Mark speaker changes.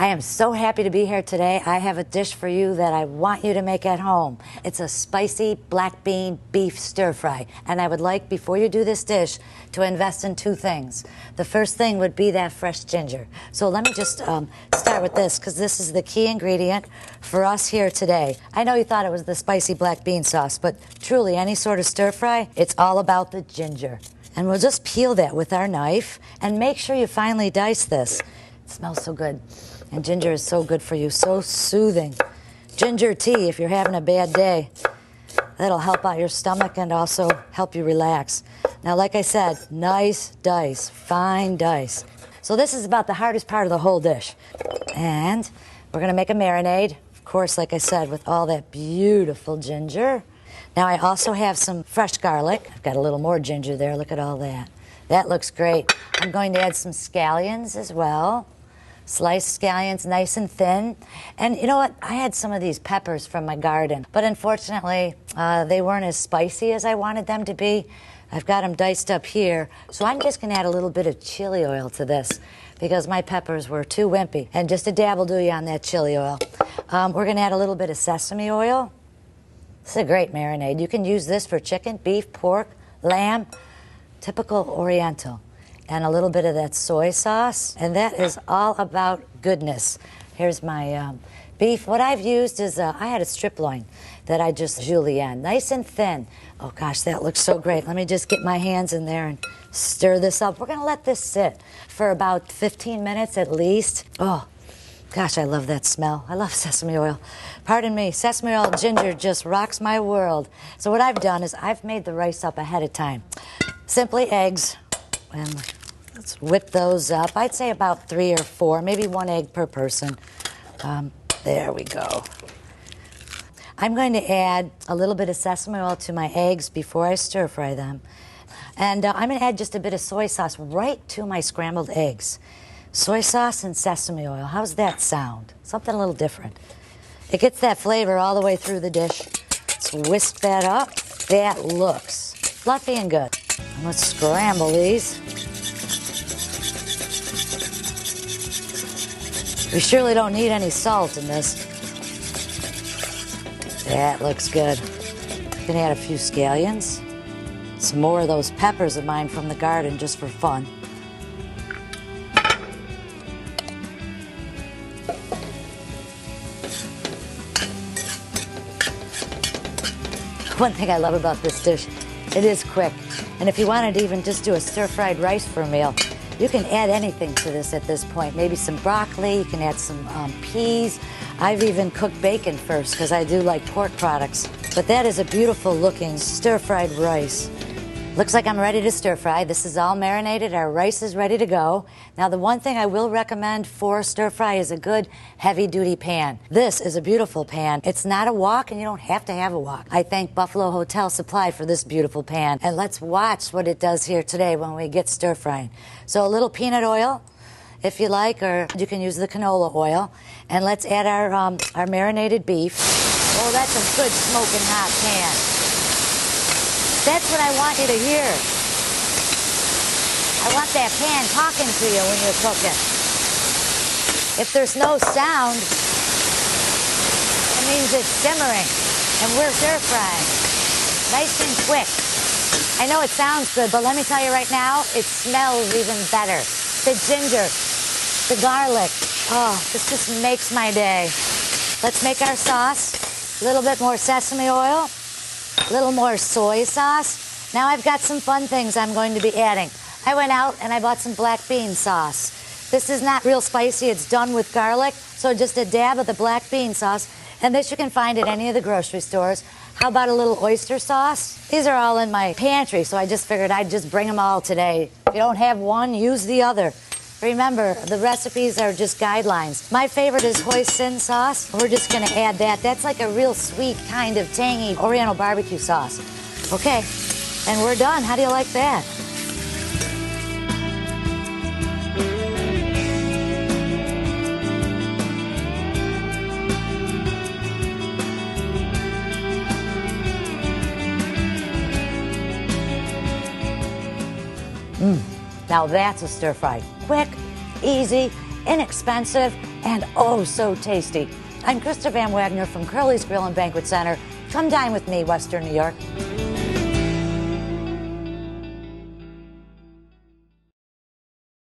Speaker 1: I am so happy to be here today. I have a dish for you that I want you to make at home. It's a spicy black bean beef stir fry. And I would like, before you do this dish, to invest in two things. The first thing would be that fresh ginger. So let me just start with this, because this is the key ingredient for us here today. I know you thought it was the spicy black bean sauce, but truly any sort of stir fry, it's all about the ginger. And we'll just peel that with our knife and make sure you finely dice this. It smells so good. And ginger is so good for you, so soothing. Ginger tea, if you're having a bad day, that'll help out your stomach and also help you relax. Now, like I said, nice dice, fine dice. So this is about the hardest part of the whole dish. And we're gonna make a marinade, of course, like I said, with all that beautiful ginger. Now, I also have some fresh garlic. I've got a little more ginger there, look at all that. That looks great. I'm going to add some scallions as well. Sliced scallions, nice and thin. And you know what? I had some of these peppers from my garden, but unfortunately, they weren't as spicy as I wanted them to be. I've got them diced up here. So I'm just gonna add a little bit of chili oil to this because my peppers were too wimpy. And just a dab will do you on that chili oil. We're gonna add a little bit of sesame oil. This is a great marinade. You can use this for chicken, beef, pork, lamb, typical Oriental. And a little bit of that soy sauce, and that is all about goodness. Here's my beef. What I've used is, I had a strip loin that I just julienne, nice and thin. Oh gosh, that looks so great. Let me just get my hands in there and stir this up. We're gonna let this sit for about 15 minutes at least. Oh, gosh, I love that smell. I love sesame oil. Pardon me, sesame oil ginger just rocks my world. So what I've done is I've made the rice up ahead of time. Simply eggs, and let's whip those up. I'd say about 3 or 4, maybe 1 egg per person. There we go. I'm going to add a little bit of sesame oil to my eggs before I stir fry them. And I'm going to add just a bit of soy sauce right to my scrambled eggs. Soy sauce and sesame oil. How's that sound? Something a little different. It gets that flavor all the way through the dish. Let's whisk that up. That looks fluffy and good. And let's scramble these. We surely don't need any salt in this. That looks good. I'm gonna add a few scallions. Some more of those peppers of mine from the garden just for fun. One thing I love about this dish, it is quick. And if you wanted to even just do a stir-fried rice for a meal, you can add anything to this at this point. Maybe some broccoli, you can add some peas. I've even cooked bacon first because I do like pork products. But that is a beautiful looking stir-fried rice. Looks like I'm ready to stir fry. This is all marinated. Our rice is ready to go. Now, the one thing I will recommend for stir fry is a good heavy-duty pan. This is a beautiful pan. It's not a wok, and you don't have to have a wok. I thank Buffalo Hotel Supply for this beautiful pan. And let's watch what it does here today when we get stir frying. So a little peanut oil, if you like, or you can use the canola oil. And let's add our marinated beef. Oh, that's a good smoking hot pan. That's what I want you to hear. I want that pan talking to you when you're cooking. If there's no sound, it means it's simmering, and we're stir frying. Nice and quick. I know it sounds good, but let me tell you right now, it smells even better. The ginger, the garlic, oh, this just makes my day. Let's make our sauce. A little bit more sesame oil. A little more soy sauce. Now I've got some fun things I'm going to be adding. I went out and I bought some black bean sauce. This is not real spicy. It's done with garlic, so just a dab of the black bean sauce. And this you can find at any of the grocery stores. How about a little oyster sauce? These are all in my pantry, so I just figured I'd just bring them all today. If you don't have one, use the other. Remember, the recipes are just guidelines. My favorite is hoisin sauce. We're just gonna add that. That's like a real sweet kind of tangy Oriental barbecue sauce. Okay, and we're done. How do you like that? Now that's a stir fry. Quick, easy, inexpensive, and oh so tasty. I'm Krista Van Wagner from Curly's Grill and Banquet Center. Come dine with me, Western New York.